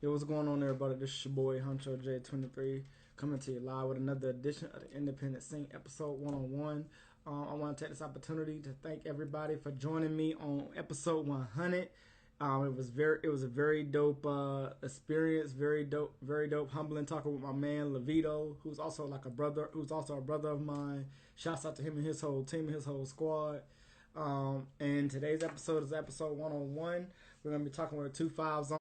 Yo, what's going on, everybody? This is your boy Huncho J23 coming to you live with another edition of the Independent Sync episode 101. I want to take this opportunity to thank everybody for joining me on episode 100. It was a very dope experience, very dope, humbling talking with my man Levito, who's also like a brother, who's also a brother of mine. Shouts out to him and his whole team and his whole squad. And today's episode is episode 101. We're gonna be talking with two fives on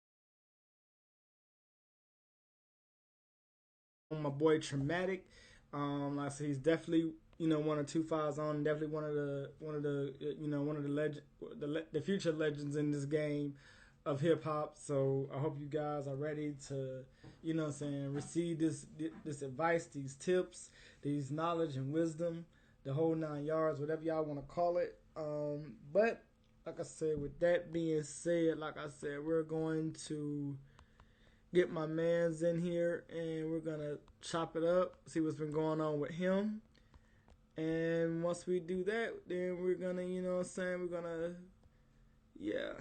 my boy Tramatik. Like I said, he's definitely one of two fives on, definitely one of the the future legends in this game of hip hop. So I hope you guys are ready to receive this advice, these tips, these knowledge and wisdom, the whole 9 yards, whatever y'all want to call it. But like I said, with that being said, like I said, we're going to get my man's in here and we're gonna chop it up, see what's been going on with him. And once we do that, then we're gonna, we're gonna, yeah.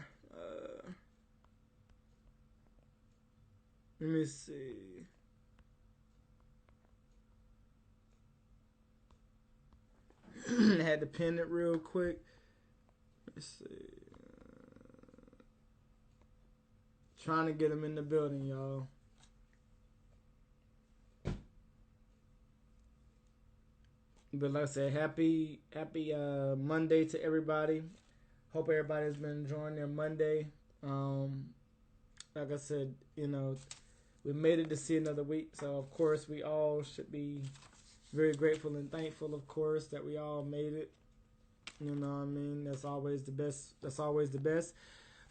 Let me see. I had to pin it real quick. Let's see. Trying to get him in the building, y'all. But like I said, happy Monday to everybody. Hope everybody's been enjoying their Monday. Like I said, we made it to see another week, so of course we all should be very grateful and thankful, of course, that we all made it. You know what I mean? That's always the best. That's always the best.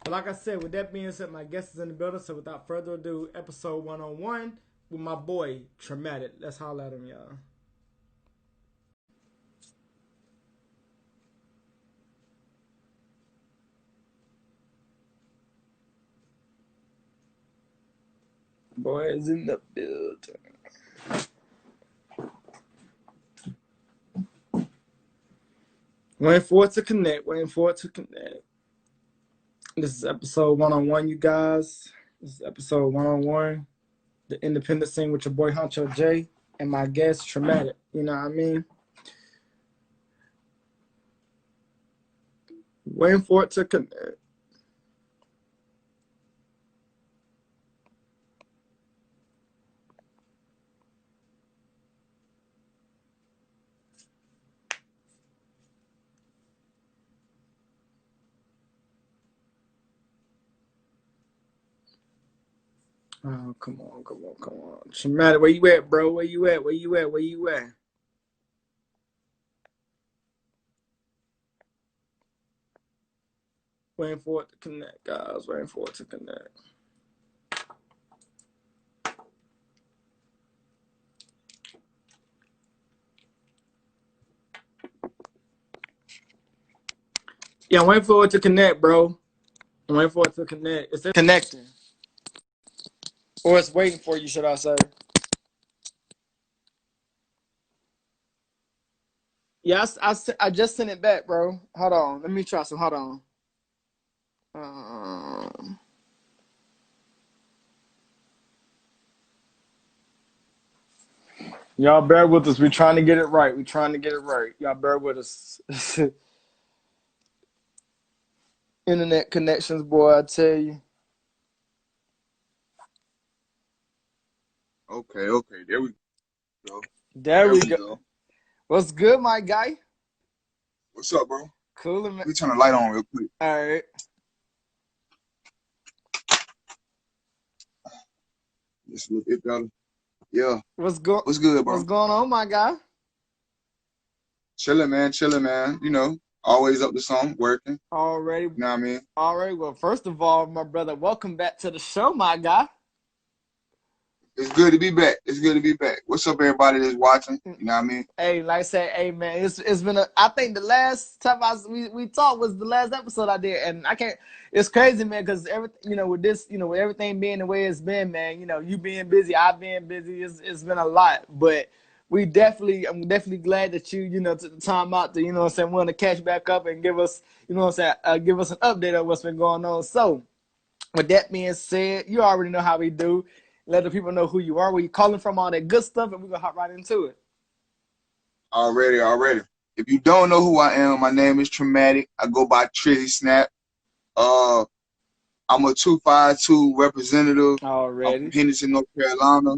But like I said, with that being said, my guest is in the building. So without further ado, episode 101 with my boy Tramatik. Let's holler at him, y'all. Boy is in the building. Waiting for it to connect. Waiting for it to connect. This is episode 101, you guys. This is episode 101. The Independent Scene with your boy Huncho J and my guest Tramatik. You know what I mean? Waiting for it to connect. Oh, come on, come on, come on. Tramatik, where you at, bro? Where you at? Where you at? Where you at? Waiting for it to connect, guys. Waiting for it to connect. Yeah, I'm waiting for it to connect, bro. I'm waiting for it to connect. It's connecting. Or it's waiting for you, should I say. Yeah, I just sent it back, bro. Hold on. Let me try some. Hold on. Um, y'all bear with us. We're trying to get it right. We're trying to get it right. Y'all bear with us. Internet connections, boy, I tell you. Okay, there we go. There There we we go. go. What's good, my guy? What's up, bro? Cool, man. Let me turn the light on real quick. All right. Just a little bit better. Yeah. What's What's good, What's bro? going on, my guy? Chilling, man. Chilling, man. Always up to something, working. Already. You know what I mean? Already. Well, first of all, my brother, welcome back to the show, my guy. It's good to be back. It's good to be back. What's up, everybody that's watching? You know what I mean? Hey, like I said, hey man, it's been I think the last time we talked was the last episode I did, and I can't. It's crazy, man, because everything with this, with everything being the way it's been, man. You being busy, I being busy, it's been a lot, but I'm definitely glad that you took the time out to want to catch back up and give us give us an update of what's been going on. So with that being said, you already know how we do. Let the people know who you are, where you calling from, all that good stuff, and we're gonna hop right into it. Already. If you don't know who I am, my name is Tramatik. I go by TrizzySnapped. Uh, I'm a 252 representative. I'm from Already. Henderson, North Carolina.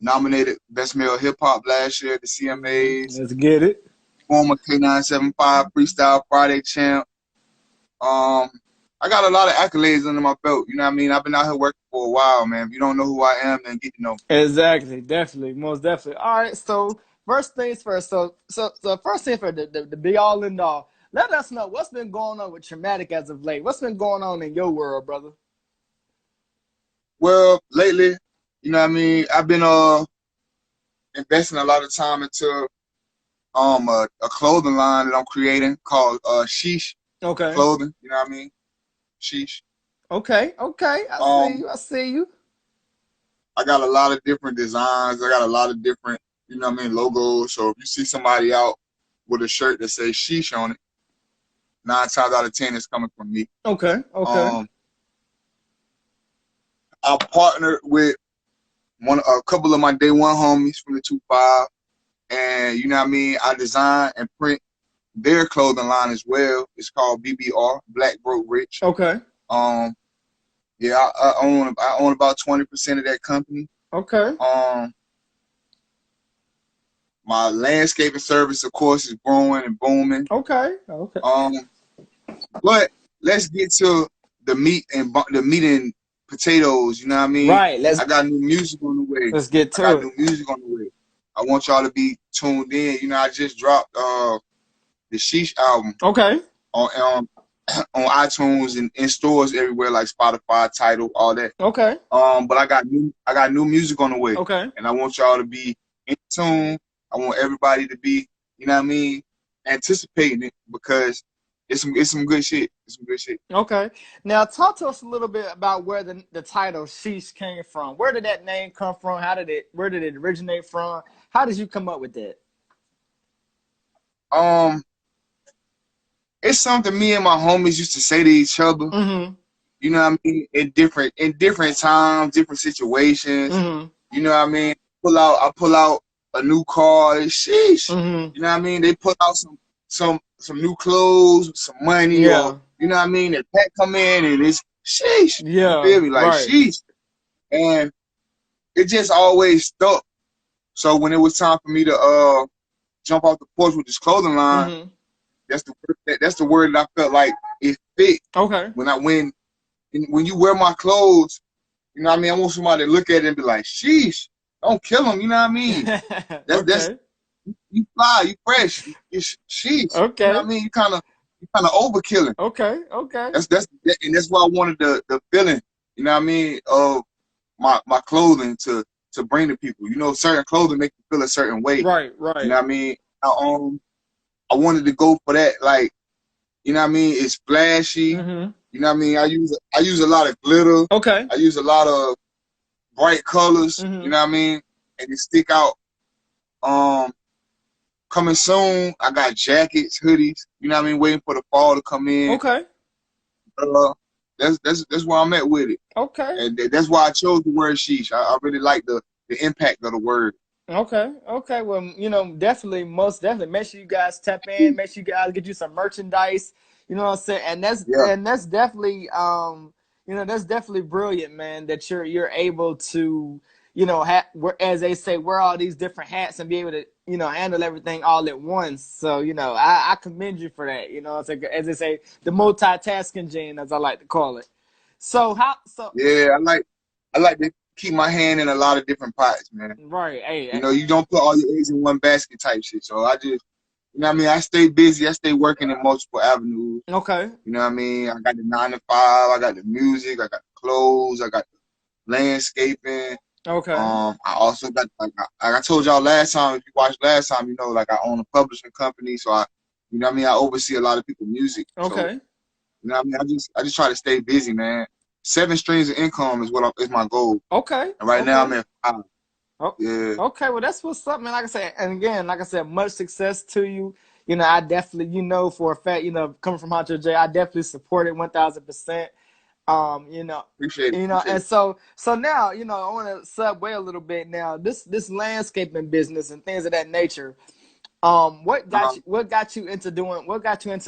Nominated Best Male Hip Hop last year at the CMAs. Let's get it. Former K975 Freestyle Friday champ. I got a lot of accolades under my belt. You know what I mean? I've been out here working for a while, man. If you don't know who I am, then get to know me. Exactly. Definitely. Most definitely. All right. So first things first. So first thing for the be all and all. Let us know what's been going on with Tramatik as of late. What's been going on in your world, brother? Well, lately, you know what I mean? I've been investing a lot of time into a clothing line that I'm creating called Sheesh Okay. Clothing. You know what I mean? Sheesh. Okay. I see you. I got a lot of different designs. I got a lot of different, you know what I mean, logos. So if you see somebody out with a shirt that says Sheesh on it, 9 times out of 10 it's coming from me. Okay. I partnered with a couple of my day one homies from the 2-5, and you know what I mean, I design and print their clothing line as well. It's called BBR, Black Broke Rich. Okay. Yeah, I own about 20% of that company. Okay. My landscaping service, of course, is growing and booming. Okay. But let's get to the meat and potatoes. You know what I mean? Right. I got new music on the way. Let's get to it. New music on the way. I want y'all to be tuned in. You know, I just dropped the Sheesh album. Okay. On iTunes and in stores everywhere like Spotify, Tidal, all that. Okay. But I got new music on the way. Okay. And I want y'all to be in tune. I want everybody to be, you know what I mean, anticipating it because it's some good shit. It's some good shit. Okay. Now talk to us a little bit about where the title Sheesh came from. Where did that name come from? Where did it originate from? How did you come up with that? It's something me and my homies used to say to each other. Mm-hmm. You know what I mean? In different times, different situations. Mm-hmm. You know what I mean? I pull out a new car. Sheesh. Mm-hmm. You know what I mean? They put out some new clothes, some money, Yeah. or you know what I mean? The pack come in and it's sheesh. Yeah. You feel me? Like right. sheesh. And it just always stuck. So when it was time for me to jump off the porch with this clothing line, Mm-hmm. that's the word that I felt like it fit. Okay. When you wear my clothes, you know what I mean? I want somebody to look at it and be like, sheesh, don't kill him, you know what I mean? That's you fly, you fresh, you sheesh. Okay. You know what I mean? You kinda overkilling. Okay. And that's why I wanted the feeling, you know what I mean, of my clothing to bring to people. You know, certain clothing make you feel a certain way. Right. You know what I mean? I wanted to go for that, like, you know what I mean? It's flashy. Mm-hmm. You know what I mean? I use a lot of glitter. Okay. I use a lot of bright colors. Mm-hmm. You know what I mean? And they stick out. Coming soon, I got jackets, hoodies. You know what I mean? Waiting for the fall to come in. Okay. That's where I'm at with it. Okay. And that's why I chose the word sheesh. I really like the impact of the word. Okay. Well, most definitely. Make sure you guys tap in. Make sure you guys get you some merchandise. You know what I'm saying? And that's definitely that's definitely brilliant, man. That you're able to as they say, wear all these different hats and be able to handle everything all at once. So I commend you for that. As they say, the multitasking gene, as I like to call it. Yeah, I like to keep my hand in a lot of different pots, man. Right. Hey, you don't put all your eggs in one basket type shit. So I just, you know what I mean? I stay busy. I stay working in multiple avenues. Okay. You know what I mean? I got the 9 to 5. I got the music. I got the clothes. I got the landscaping. Okay. I also got, like I told y'all last time, if you watched last time, like I own a publishing company. So I oversee a lot of people's music. Okay. So, you know what I mean? I just try to stay busy, man. 7 streams of income is my goal. Okay. And right now I'm at 5. Oh, yeah. Okay, well that's what's up, man. Like I said, much success to you. I definitely, for a fact, coming from Hunter J, I definitely support it 1000%. Appreciate it. And so now, I want to segue a little bit now. This landscaping business and things of that nature. What got you into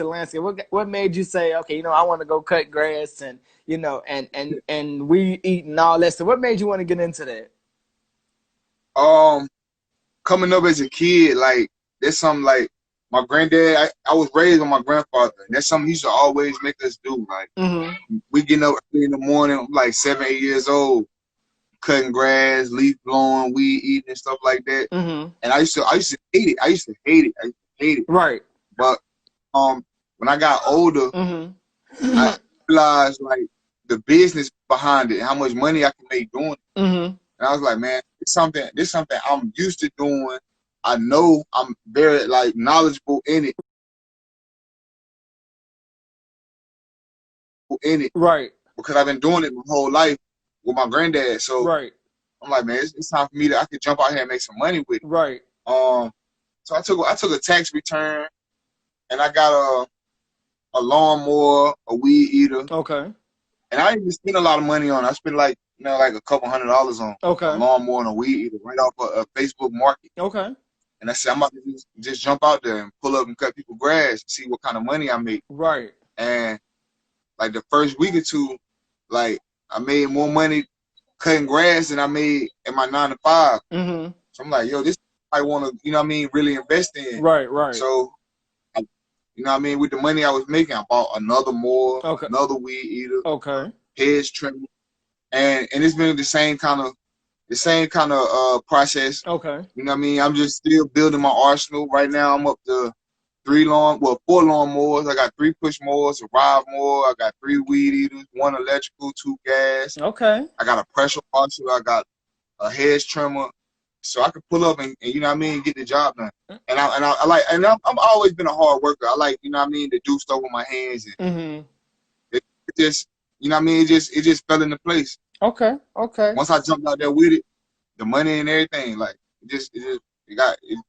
landscape? What made you say, okay, I want to go cut grass and and weed eat and all that. So what made you want to get into that? Coming up as a kid, like there's something like my granddad. I was raised on my grandfather. That's something he used to always make us do. Like we getting up early in the morning, like 7, 8 years old, cutting grass, leaf blowing, weed eating, and stuff like that. And I used to hate it. I used to hate it. Right. But when I got older, I realized like the business behind it, how much money I can make doing it. And I was like, man, this is something I'm used to doing. I know I'm very like knowledgeable in it. Right. Because I've been doing it my whole life with my granddad. So right. I'm like, man, it's time for me I could jump out here and make some money with it. Right. So I took a tax return and I got a lawnmower, a weed eater. Okay. And I didn't spend a lot of money on it. I spent like a couple $100 on a lawnmower and a weed eater right off a Facebook market. Okay. And I said, I'm about to just jump out there and pull up and cut people grass and see what kind of money I make. Right. And like the first week or two, like I made more money cutting grass than I made in my 9 to 5. So I'm like, yo, this I want to, really invest in. Right, right. So, with the money I was making, I bought another mower, another weed eater, hedge trimmer, and it's been the same kind of process. Okay. I'm just still building my arsenal. Right now, I'm up to 4 lawnmowers. I got 3 push mowers, a ride mower. I got 3 weed eaters, 1 electrical, 2 gas. Okay. I got a pressure washer. I got a hedge trimmer, so I can pull up and get the job done. And I've always been a hard worker. I like to do stuff with my hands. And it just it just fell into place. Okay. Once I jumped out there with it, the money and everything, like it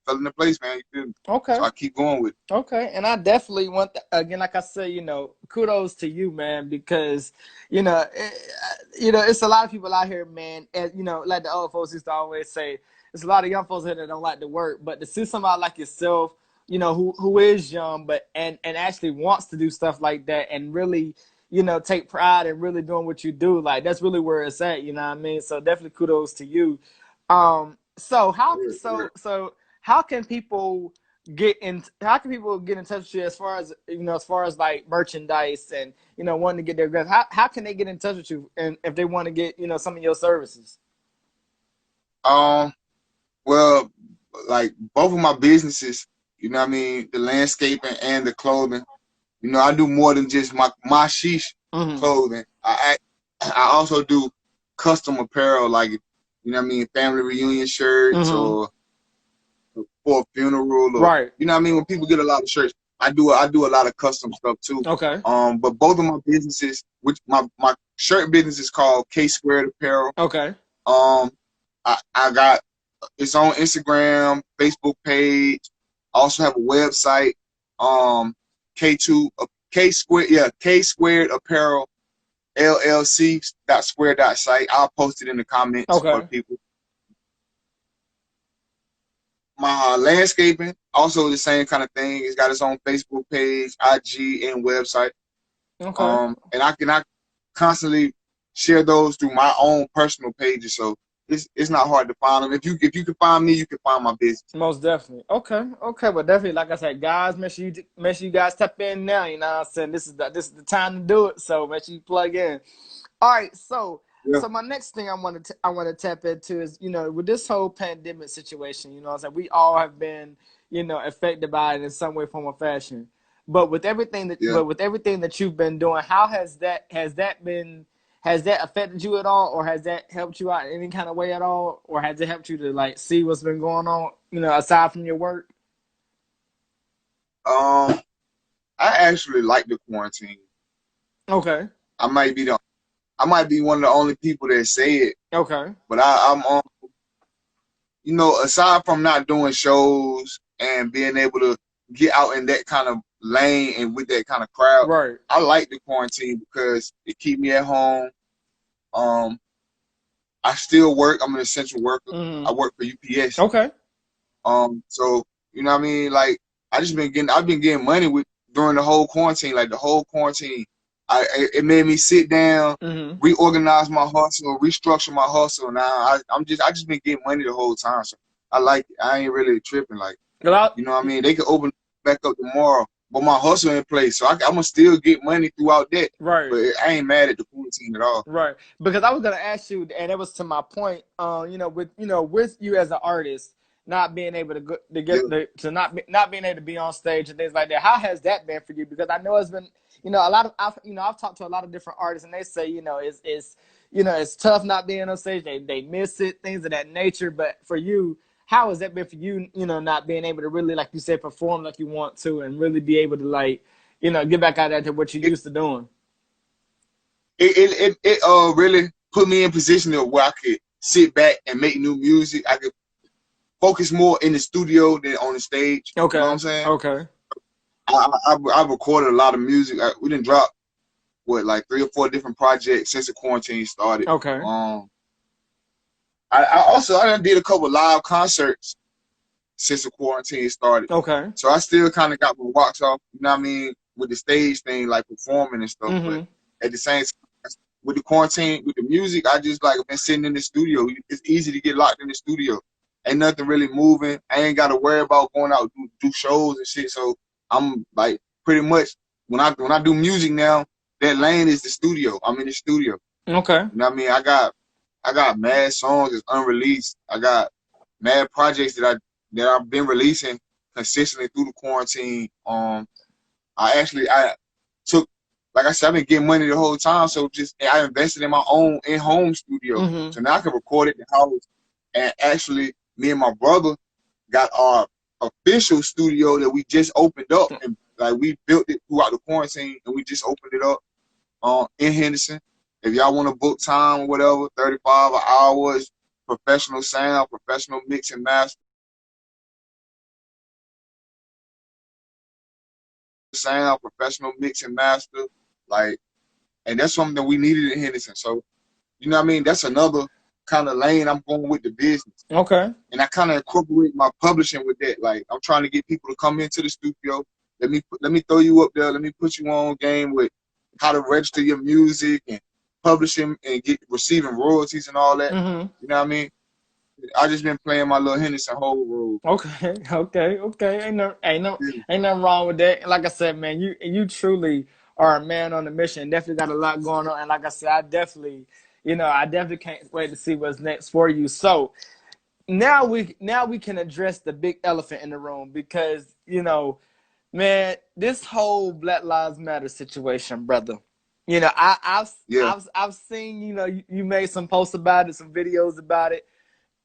fell into place, man. You feel me? Okay. So I keep going with it. Okay. And I definitely want again, like I said, kudos to you, man, because it's a lot of people out here, man, and like the old folks used to always say, there's a lot of young folks here that don't like to work, but to see somebody like yourself, who is young, but and actually wants to do stuff like that and really, take pride in really doing what you do, like that's really where it's at, you know what I mean? So definitely kudos to you. So how can people get in touch with you as far as like merchandise and wanting to get their goods? How can they get in touch with you and if they want to get some of your services? Well, like both of my businesses, the landscaping and the clothing, I do more than just my sheesh clothing. I also do custom apparel, like family reunion shirts or for a funeral, or when people get a lot of shirts, I do a lot of custom stuff too. Okay. But both of my businesses, which my shirt business is called K Squared Apparel. Okay. I got it's on Instagram, Facebook page. I also have a website, K Squared Apparel LLC.square.site. I'll post it in the comments for people. My landscaping, also the same kind of thing. It's got its own Facebook page, IG, and website. Okay. And I constantly share those through my own personal pages. So it's not hard to find them. If you can find me, you can find my business. Most definitely. Okay. But definitely, like I said, guys, make sure you guys tap in now. You know what I'm saying? This is the time to do it. So make sure you plug in. All right. So my next thing I want to tap into is, with this whole pandemic situation, what I'm saying, we all have been, affected by it in some way, form, or fashion. But with everything that you've been doing, how has that affected you at all, or has that helped you out in any kind of way at all, or has it helped you to like see what's been going on, aside from your work? I actually like the quarantine. Okay. I might be one of the only people that say it. Okay. But I'm aside from not doing shows and being able to get out in that kind of lane and with that kind of crowd. Right. I like the quarantine because it keep me at home. I still work. I'm an essential worker. I work for UPS. Okay. So you know what I mean? Like I've been getting money during the whole quarantine. Like the whole quarantine, it made me sit down, reorganize my hustle, restructure my hustle. Now I just been getting money the whole time. So I like it. I ain't really tripping. Like you know what I mean? They could open back up tomorrow, but my hustle in place, so I'm gonna still get money throughout that. Right. But I ain't mad at the quarantine at all. Right. Because I was gonna ask you, and it was to my point. With you as an artist, not being able to not being able to be on stage and things like that. How has that been for you? Because I know it's been a lot of I've talked to a lot of different artists, and they say it's tough not being on stage. They miss it, things of that nature. But for you, how has that been for you? Not being able to really, like you said, perform like you want to, and really be able to get back out there to what you used to doing. It really put me in position of where I could sit back and make new music. I could focus more in the studio than on the stage. Okay. You know what I'm saying? Okay. I recorded a lot of music. We didn't drop like 3 or 4 different projects since the quarantine started. Okay. I did a couple live concerts since the quarantine started. Okay. So I still kind of got my rocks off, you know what I mean, with the stage thing, like performing and stuff. But at the same time, with the quarantine, with the music, I just been sitting in the studio. It's easy to get locked in the studio. Ain't nothing really moving. I ain't got to worry about going out do shows and shit. So I'm like pretty much when I do music now, that lane is the studio. I'm in the studio. Okay. You know what I mean? I got mad songs that's unreleased. I got mad projects that I've been releasing consistently through the quarantine. I took, like I said, I've been getting money the whole time, so I invested in my own in-home studio. So now I can record it in the house. And actually, me and my brother got our official studio that we just opened up, and we built it throughout the quarantine, and we just opened it up in Henderson. If y'all want to book time or whatever, 35 hours, professional sound, professional mix and master. Sound, professional mix and master, and that's something that we needed in Henderson. So, you know what I mean? That's another kind of lane I'm going with the business. Okay. And I kind of incorporate my publishing with that. Like, I'm trying to get people to come into the studio. Let me throw you up there. Let me put you on game with how to register your music and publishing and receiving royalties and all that. You know what I mean? I just been playing my little Henderson whole role. Okay. Ain't nothing wrong with that. Like I said, man, you truly are a man on a mission. Definitely got a lot going on. And like I said, I definitely can't wait to see what's next for you. So now we can address the big elephant in the room, because man, this whole Black Lives Matter situation, brother. I've seen you made some posts about it, some videos about it.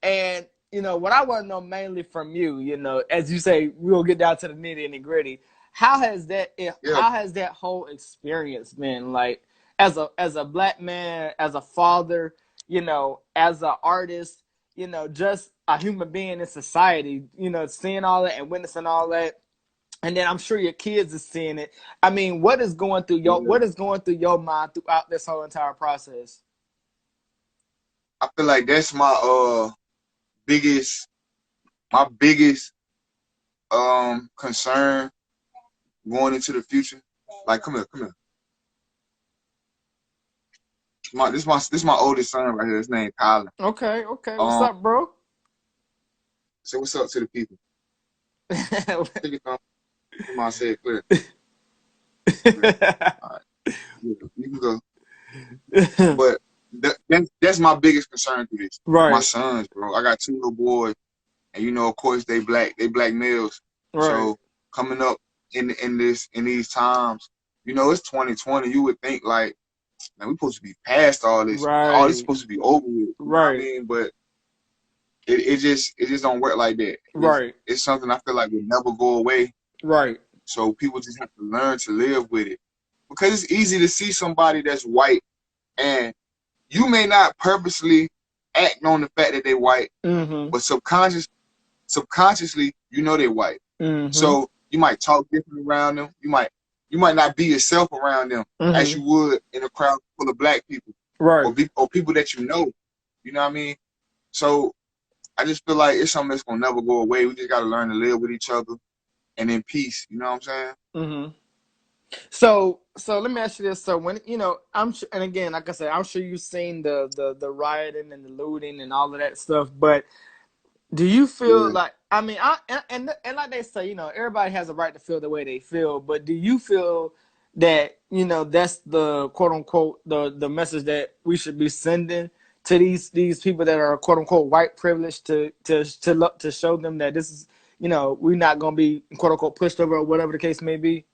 And, what I want to know mainly from you, as you say, we'll get down to the nitty and the gritty. How has that whole experience been, like, as a Black man, as a father, as an artist, just a human being in society, seeing all that and witnessing all that. And then I'm sure your kids are seeing it. I mean, what is going through your mind throughout this whole entire process? I feel like that's my biggest concern going into the future. Like, come here. This my oldest son right here. His name Colin. Okay. What's up, bro? Say what's up to the people. Take your thumb. Come on, say it clear. All right. You can go. But that's my biggest concern through this. Right. My sons, bro. I got 2 little boys, and of course they black males. Right. So coming up in these times, it's 2020. You would think like, man, we supposed to be past all this. Right. All this supposed to be over with. You right. know what I mean? But it just don't work like that. Right. It's something I feel like will never go away. Right. So people just have to learn to live with it, because it's easy to see somebody that's white, and you may not purposely act on the fact that they're white, but subconsciously, they're white. So you might talk different around them. You might not be yourself around them as you would in a crowd full of black people, right? Or people that you know. You know what I mean? So I just feel like it's something that's gonna never go away. We just gotta learn to live with each other and in peace. You know what I'm saying? Mm-hmm. So let me ask you this. So when I'm sure, and again, like I said, I'm sure you've seen the rioting and the looting and all of that stuff. But do you feel Yeah. like, I mean, and like they say, everybody has a right to feel the way they feel. But do you feel that that's the quote unquote the message that we should be sending to these people that are quote unquote white privileged to show them that this is we're not gonna be quote unquote pushed over or whatever the case may be?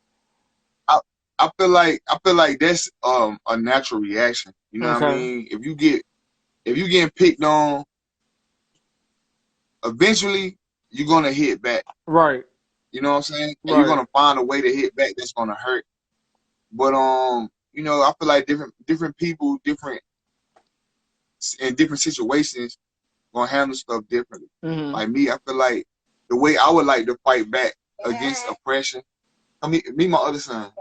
I I feel like that's a natural reaction. You know what I Okay. mean? If you getting picked on, eventually you're gonna hit back. Right. You know what I'm saying? And you're Right. gonna find a way to hit back that's gonna hurt. But I feel like different people, in different situations, gonna handle stuff differently. Mm-hmm. Like me, I feel like the way I would like to fight back against oppression. Me, my other son.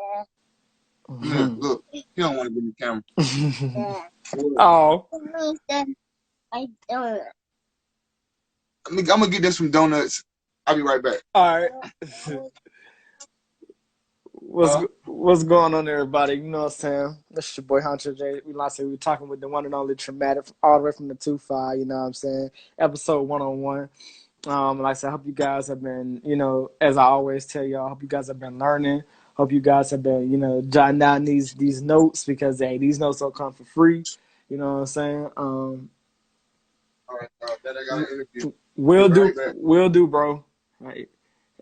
Come here, look. He don't want to get in the camera. Oh. I'm gonna get them some donuts. I'll be right back. All right. What's going on, everybody? You know what I'm saying? This is your boy Hunter J. We're talking with the one and only Tramatik, all the way from the 2-5. You know what I'm saying? Episode 101. Like I said, I hope you guys have been, as I always tell y'all, I hope you guys have been learning. Hope you guys have been, jotting down these notes, because hey, these notes don't come for free. You know what I'm saying? All right, then I got an interview. Will do, bro. Right.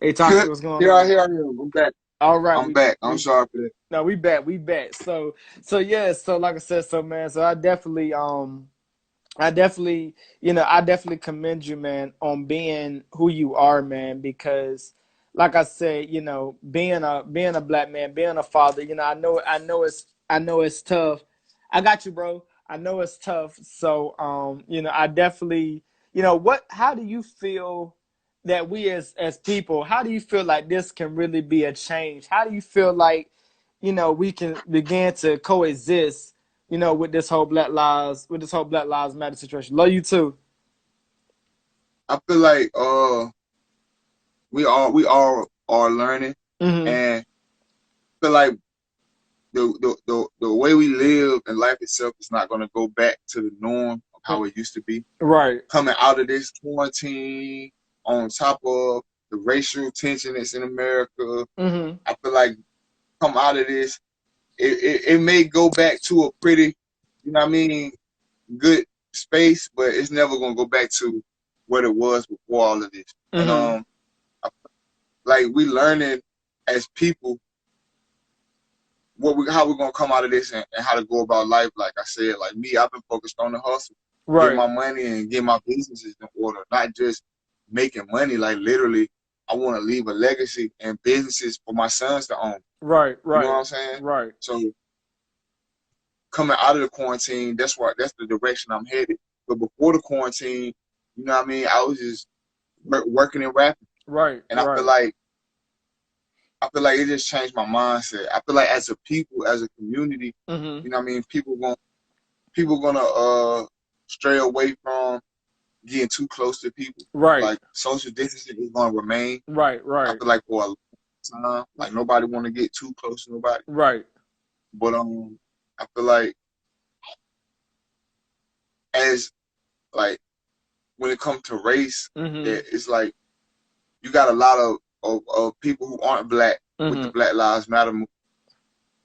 Hey, Toxic, what's going on? Here I am. I'm back. All right, I'm back. I'm sorry for that. No, we back. So yeah, so like I said, so man, so I definitely I definitely, I definitely commend you, man, on being who you are, man, because like I said, being a black man, being a father, I know it's tough. I got you, bro. I know it's tough. So I definitely, how do you feel that we as people, how do you feel like this can really be a change? How do you feel like, we can begin to coexist, with this whole Black Lives Matter situation? Love you too. I feel like we all are learning, Mm-hmm. and I feel like the way we live and life itself is not gonna go back to the norm of how it used to be. Right. Coming out of this quarantine, on top of the racial tension that's in America, Mm-hmm. I feel like come out of this, it may go back to a pretty, good space, but it's never gonna go back to what it was before all of this. Mm-hmm. And like we learning as people how we're gonna come out of this, and how to go about life. Like I said, like me, I've been focused on the hustle, Right. get my money and get my businesses in order, not just making money. Like literally, I want to leave a legacy and businesses for my sons to own. Right. You know what I'm saying? Right. So coming out of the quarantine, that's the direction I'm headed. But before the quarantine, I was just working and rapping. Right. And I feel like it just changed my mindset. I feel like as a people, as a community, mm-hmm. people gonna stray away from getting too close to people. Right. Like social distancing is gonna remain. Right. I feel like for a long time, like nobody wanna get too close to nobody. Right. But I feel like as like when it comes to race, it's like you got a lot of people who aren't black with the Black Lives Matter movement.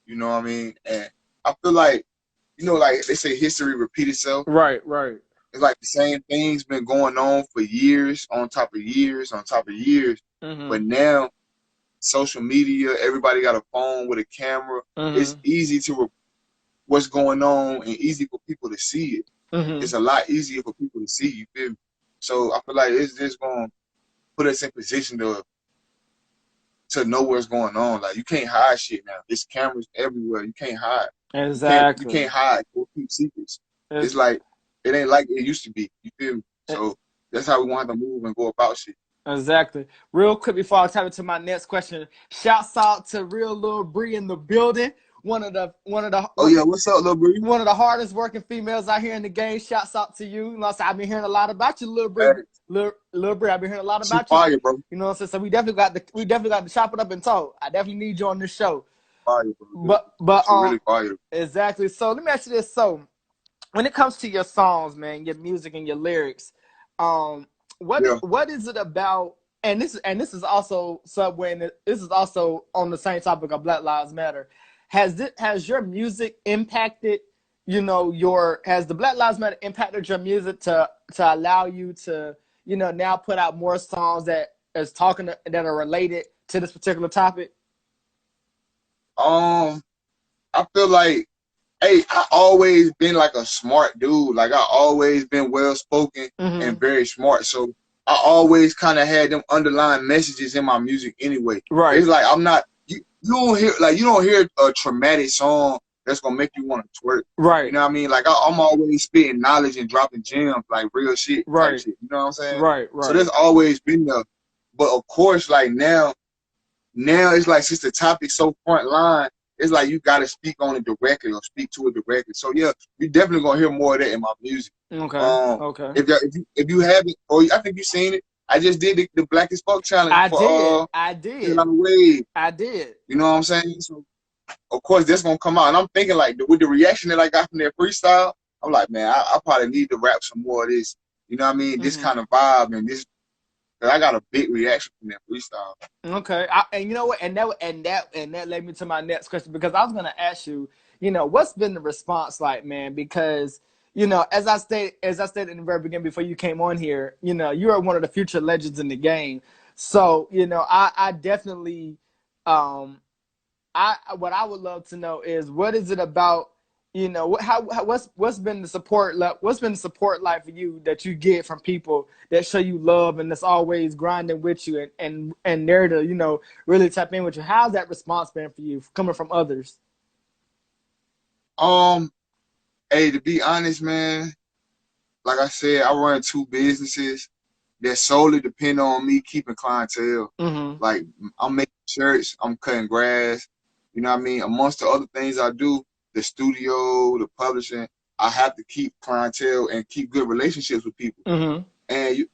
You know what I mean? And I feel like, like they say history repeat itself. Right. It's like the same thing's been going on for years, on top of years, on top of years. But now, social media, everybody got a phone with a camera. It's easy to what's going on and easy for people to see it. It's a lot easier for people to see, you feel me? So I feel like it's just going to put us in position to know what's going on. Like you can't hide shit now. There's cameras everywhere. You can't hide. Exactly. You can't hide or keep secrets. It's like it ain't like it used to be. You feel me? So that's how we want to move and go about shit. Exactly. Real quick before I tap into my next question, shouts out to Real Lil Bree in the building. Oh yeah, what's up, Lil Bree? One of the hardest working females out here in the game. Shouts out to you. You know, so I've been hearing a lot about you, Lil Bree. Hey, Lil Bree, I've been hearing a lot she about you. fire, bro. You know what I'm saying? So we definitely got to chop it up and talk. I definitely need you on this show. Fire, bro. But She really fire. exactly. So let me ask you this. So when it comes to your songs, man, your music and your lyrics, um, Yeah. what is it about? And this is also Subway. This is also on the same topic of Black Lives Matter. Has your music impacted? Has the Black Lives Matter impacted your music to allow you to now put out more songs that are related to this particular topic? I feel like, hey, I always been like a smart dude. Like I always been well spoken and very smart. So I always kind of had them underlying messages in my music anyway. Right. It's like I'm not you don't hear a traumatic song that's gonna make you want to twerk. Right. You know what I mean? Like I'm always spitting knowledge and dropping gems, like real shit type shit. You know what I'm saying? Right. So there's always been there. But of course, like now it's like since the topic's so front line, it's like you gotta speak on it directly or speak to it directly. So yeah, you're definitely gonna hear more of that in my music. Okay. Okay. If you haven't, or I think you've seen it, I just did the Black as Fuck challenge. I did. You know what I'm saying? So of course that's gonna come out, and I'm thinking like with the reaction that I got from their freestyle, I'm like, man, I probably need to rap some more of this. You know what I mean? This kind of vibe and this. I got a big reaction from that freestyle. Okay, and you know what? And that led me to my next question, because I was gonna ask you, what's been the response like, man? Because as I stated in the very beginning before you came on here, you are one of the future legends in the game. So I definitely, what I would love to know is, what is it about? What's been the support like for you that you get from people that show you love and that's always grinding with you and there to really tap in with you? How's that response been for you coming from others? Hey, to be honest, man, like I said, I run 2 businesses that solely depend on me keeping clientele. Like I'm making shirts, I'm cutting grass, you know what I mean? Amongst the other things I do, the studio, the publishing, I have to keep clientele and keep good relationships with people. And you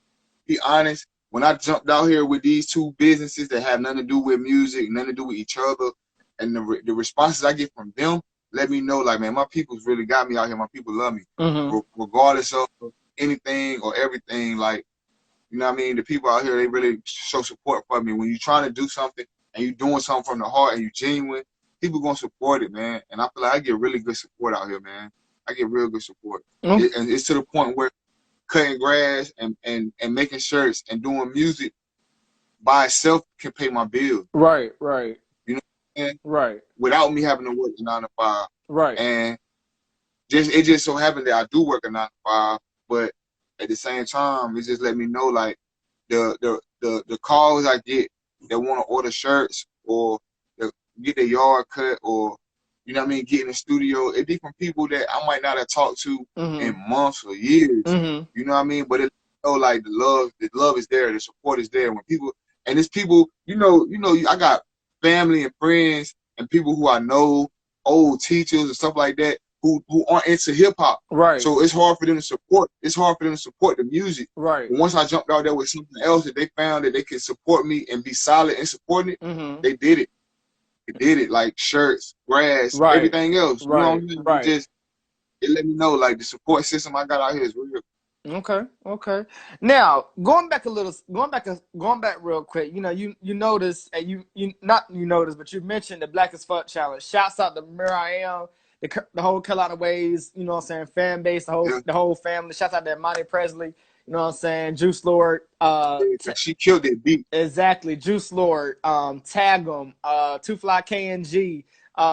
be honest, when I jumped out here with these 2 businesses that have nothing to do with music, nothing to do with each other, and the responses I get from them let me know, like, man, my people's really got me out here. My people love me, regardless of anything or everything. Like, you know what I mean? The people out here, they really show support for me. When you're trying to do something and you're doing something from the heart and you're genuine, people gonna support it, man. And I feel like I get really good support out here, man. I get real good support. And it's to the point where cutting grass and making shirts and doing music by itself can pay my bills. Right. You know what I'm saying? Right. Without me having to work a 9 to 5. Right. And it just so happened that I do work a 9 to 5, but at the same time, it just let me know, like, the calls I get that want to order shirts or get their yard cut or, you know what I mean, get in the studio. It be from people that I might not have talked to in months or years. You know what I mean? But it like the love is there, the support is there. When people, and it's people, I got family and friends and people who I know, old teachers and stuff like that, who aren't into hip hop. Right. So it's hard for them to support. It's hard for them to support the music. Right. But once I jumped out there with something else that they found that they could support me and be solid in supporting it, they did it. They did it, like shirts, grass, everything else. You know what I mean? It let me know, like, the support system I got out here is real. Okay. Now, going back real quick. You notice, and you notice, but you mentioned the Black as Fuck challenge. Shouts out to Miriam, the whole Carolina Ways, you know what I'm saying, fan base, the whole family. Shouts out to Monty Presley, you know what I'm saying, Juice Lord. She killed that beat. Exactly, Juice Lord, Tag 'em, Two Fly KNG,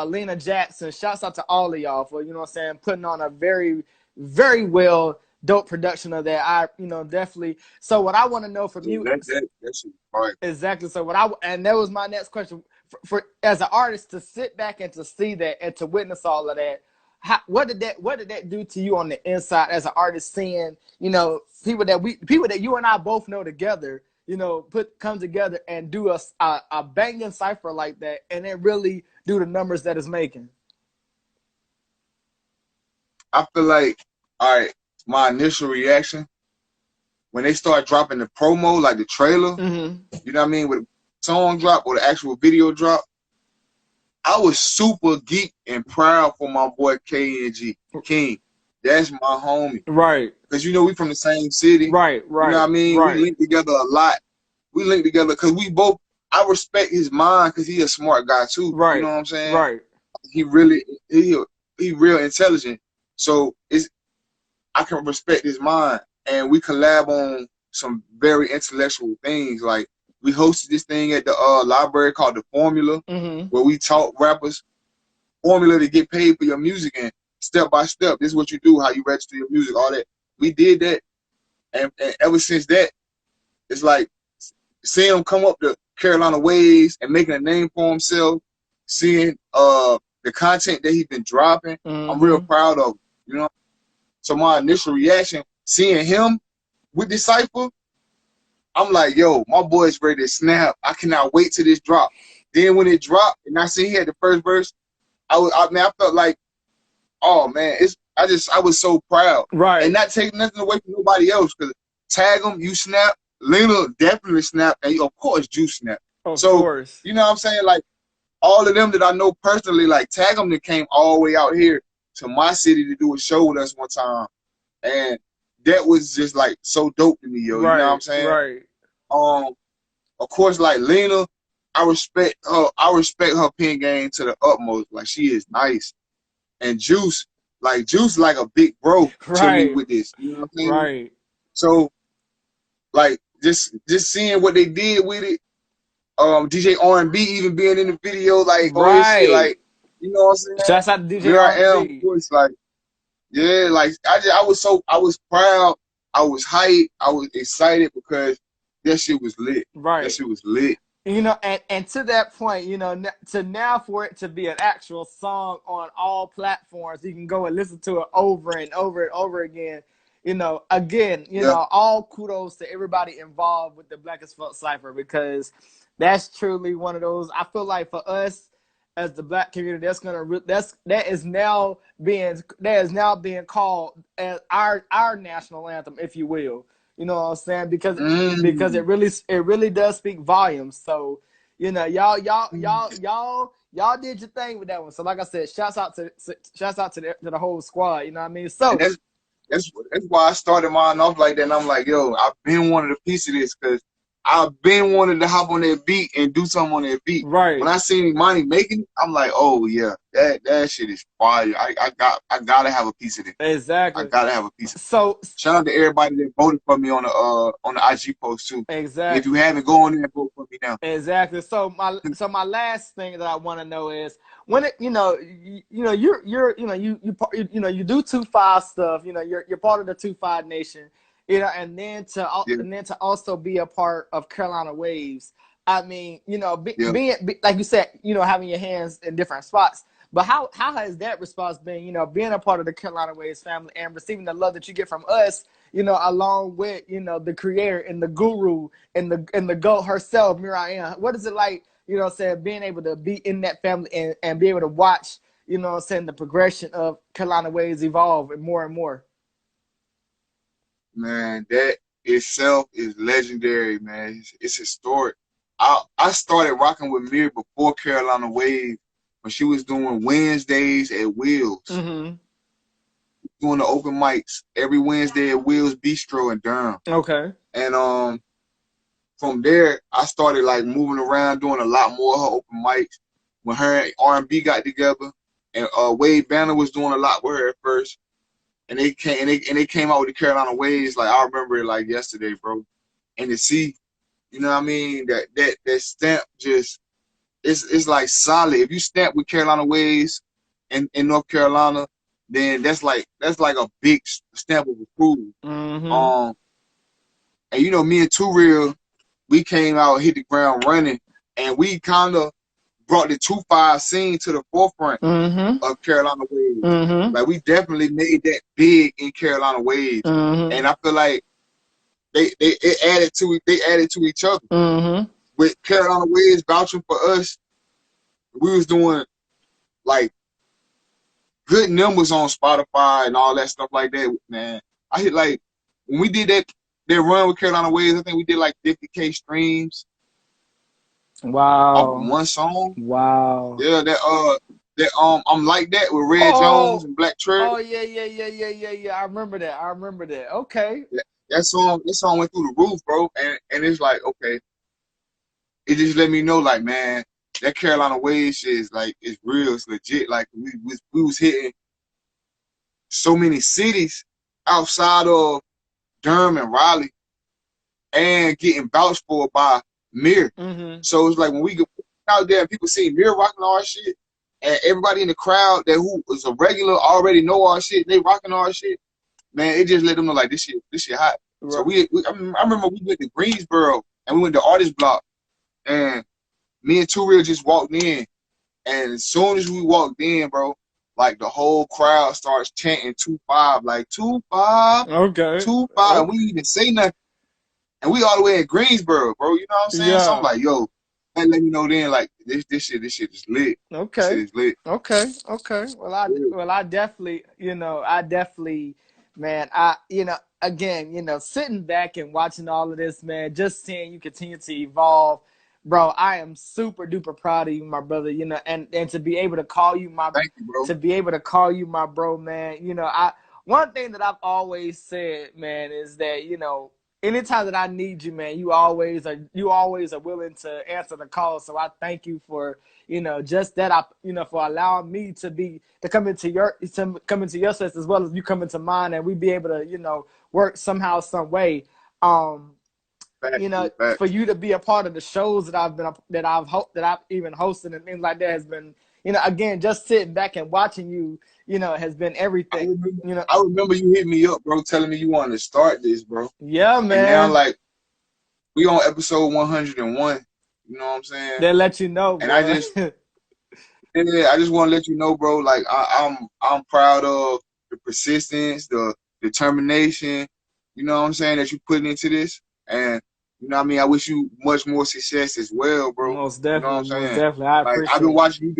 Lena Jackson. Shouts out to all of y'all for, you know what I'm saying, putting on a very, very well dope production of that. I definitely. So what I want to know from you, that's right. Exactly. So and that was my next question for as an artist, to sit back and to see that and to witness all of that. What did that do to you on the inside as an artist, seeing people that you and I both know together, come together and do a banging cipher like that, and then really do the numbers that it's making? I feel like, all right, my initial reaction when they start dropping the promo, like the trailer, you know what I mean, with the song drop or the actual video drop, I was super geek and proud for my boy KNG King. That's my homie. Right. Because we from the same city. Right. You know what I mean? We link together a lot. We link together because we both. I respect his mind because he a smart guy too. Right. You know what I'm saying? Right. He real intelligent. So I can respect his mind, and we collab on some very intellectual things. Like we hosted this thing at the library called the Formula, where we taught rappers formula to get paid for your music, and step by step, this is what you do, how you register your music, all that. We did that, and ever since that, it's like seeing him come up the Carolina ways and making a name for himself, seeing the content that he's been dropping. I'm real proud of him, So my initial reaction, seeing him with the cipher, I'm like, yo, my boy's ready to snap. I cannot wait till this drop. Then when it dropped, and I see he had the first verse, I felt like, oh man, I was so proud. Right. And not taking nothing away from nobody else, because tag them, you snap, Lena definitely snap, and of course Juice snap. Of course. You know what I'm saying? Like all of them that I know personally, like tag them that came all the way out here to my city to do a show with us one time. And that was just like so dope to me, yo. Right. You know what I'm saying? Right. Of course, like Lena, I respect her pen game to the utmost. Like she is nice. And Juice like a big bro to me with this. You know what I'm saying? Right. So like just seeing what they did with it, DJ R&B even being in the video, like all this shit, like, you know what I'm saying? Shouts out to DJ Here R&B. I am, of course, like, yeah, like I was proud, I was hyped, I was excited because that shit was lit. Right. That shit was lit. And to that point, to now for it to be an actual song on all platforms, you can go and listen to it over and over and over again. All kudos to everybody involved with the Black as Fuck Cypher, because that's truly one of those. I feel like for us as the Black community, that is now being called as our national anthem, if you will. You know what I'm saying? Because it really does speak volumes. So, y'all did your thing with that one. So like I said, shouts out to the whole squad. You know what I mean? So that's why I started mine off like that. And I'm like, yo, I've been wanting a piece of this because I've been wanting to hop on that beat and do something on that beat. Right. When I seen Imani making it, I'm like, oh yeah, that shit is fire. I gotta have a piece of it. Exactly. I gotta have a piece of it. So shout out to everybody that voted for me on the IG post too. Exactly. And if you haven't, go on there and vote for me now. Exactly. So my last thing that I want to know is when it you do 2-5 stuff. You're part of the 2-5 Nation. And then to also be a part of Carolina Waves. I mean, being like you said, having your hands in different spots. But how has that response been? Being a part of the Carolina Waves family and receiving the love that you get from us. Along with the creator and the guru and the GOAT herself, Miriam. What is it like? Being able to be in that family and be able to watch, the progression of Carolina Waves evolve and more. Man, that itself is legendary, man. It's historic. I started rocking with Mir before Carolina Wave when she was doing Wednesdays at Wheels. Doing the open mics every Wednesday at Wheels Bistro in Durham. Okay. And from there, I started like moving around, doing a lot more of her open mics. When her and R&B got together, and Wade Banner was doing a lot with her at first. And they came out with the Carolina Waves, like I remember it like yesterday, bro. And to see, you know what I mean, that stamp just it's like solid. If you stamp with Carolina Waves in North Carolina, then that's like a big stamp of approval. And me and Too Real, we came out, hit the ground running, and we kind of brought the 2-5 scene to the forefront of Carolina Waves. Like we definitely made that big in Carolina Waves. And I feel like they added to each other. Mm-hmm. With Carolina Wiz vouching for us, we was doing like good numbers on Spotify and all that stuff like that, man. I hit like when we did that run with Carolina Wiz, I think we did like 50K streams off of Wow. one song. Wow. Yeah, that I'm Like That with Red Jones Oh. and Black Treasure. Oh yeah. I remember that. Okay. That song went through the roof, bro. And it's like, okay, it just let me know, like, man, that Carolina Wiz shit is like, it's real, it's legit. Like we was hitting so many cities outside of Durham and Raleigh and getting vouched for by Mir. Mm-hmm. So it's like when we go out there and people see Mir rocking our shit and everybody in the crowd that who is a regular already know our shit, they rocking our shit, man, it just let them know like this shit hot. Right. So I remember we went to Greensboro and we went to Artist Block and me and Two Real just walked in, and as soon as we walked in, bro, like the whole crowd starts chanting 2-5, like 2-5, Okay. 2-5, and we didn't even say nothing. And we all the way in Greensboro, bro. You know what I'm saying? Yeah. So I'm like, yo, and let me know then, like this shit is lit. Okay. This shit is lit. Okay. Well, I definitely, man, again, sitting back and watching all of this, man, just seeing you continue to evolve, bro. I am super duper proud of you, my brother. And to be able to call you my, thank you, bro. To be able to call you my bro, man. One thing that I've always said, man, is that anytime that I need you, man, you always are willing to answer the call. So I thank you for just that. For allowing me to come into your space as well as you come into mine, and we be able to work somehow, some way. For you to be a part of the shows that I've even hosted and things like that has been, again, just sitting back and watching you, has been everything. I remember you hit me up, bro, telling me you wanted to start this, bro. Yeah, man. And now, like, we on episode 101. You know what I'm saying? They let you know, and bro. I just want to let you know, bro. Like, I'm proud of the persistence, the determination. You know what I'm saying, that you putting into this, and you know what I mean. I wish you much more success as well, bro. Most definitely, you know what I'm saying? Most definitely. I appreciate. I've been watching you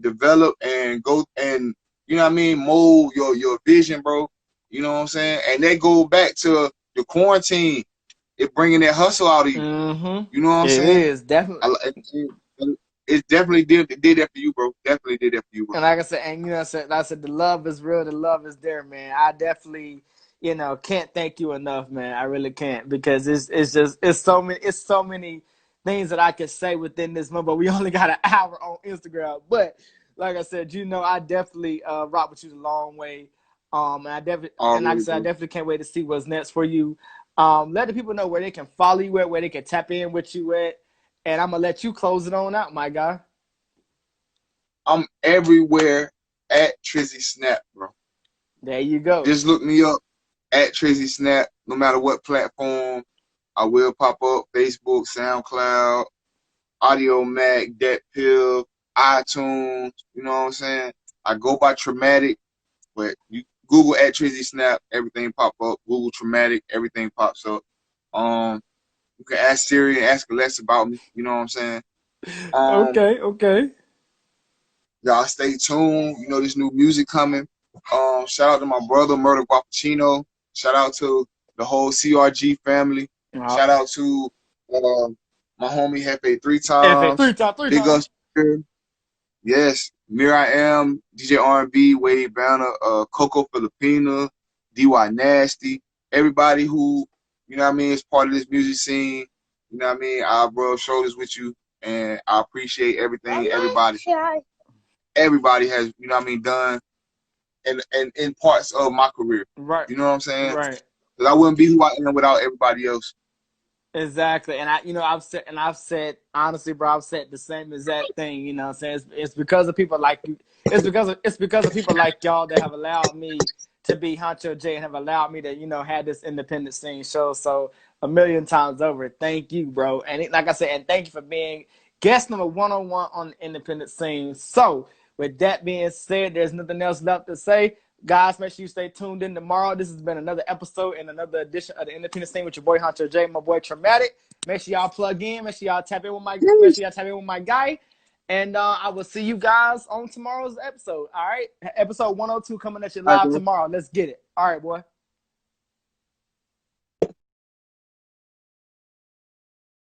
develop and go and you know what I mean, mold your vision, bro. You know what I'm saying? And that go back to the quarantine, it bringing that hustle out of you. Mm-hmm. You know what I'm saying? It is definitely. It definitely did that for you, bro. Definitely did that for you, bro. And like I said, the love is real. The love is there, man. I definitely, can't thank you enough, man. I really can't, because it's so many things that I could say within this month, but we only got an hour on Instagram. But like I said, I definitely rock with you the long way. And I definitely can't wait to see what's next for you. Let the people know where they can follow you at, where they can tap in with you at. And I'm going to let you close it on out, my guy. I'm everywhere at TrizzySnapped, bro. There you go. Just look me up at TrizzySnapped. No matter what platform, I will pop up. Facebook, SoundCloud, Audio Mac, Dat Pill, iTunes. You know what I'm saying? I go by Tramatik, but you Google at TrizzySnapped, everything pop up. Google Tramatik, everything pops up. You can ask Siri and ask Alexa about me. You know what I'm saying? Okay. Y'all stay tuned. There's new music coming. Shout out to my brother, Murder Guappuccino. Shout out to the whole CRG family. Wow. Shout out to my homie Hefe 3 times. Hefe 3 times. Yes. Here I Am, DJ R&B, Wade Banner, Coco Filipina, DY Nasty. Everybody who, is part of this music scene. I'll rub shoulders with you, and I appreciate everything everybody has, done and in parts of my career. Right. You know what I'm saying? Right. Because I wouldn't be who I am without everybody else. Exactly. And I've said honestly, bro, I've said the same exact thing, you know what I'm saying? It's because of people like you. It's because of people like y'all that have allowed me to be Honcho J and have allowed me to, have this independent scene show. So 1,000,000 times over, thank you, bro. And like I said, and thank you for being guest number 101 on the independent scene. So with that being said, there's nothing else left to say. Guys, make sure you stay tuned in tomorrow. This has been another episode and another edition of the Independent Scene with your boy Hunter J, my boy Tramatik. Make sure y'all plug in. Make sure y'all tap in with my guy. And I will see you guys on tomorrow's episode. All right, episode 102 coming at you live tomorrow. Let's get it. All right, boy.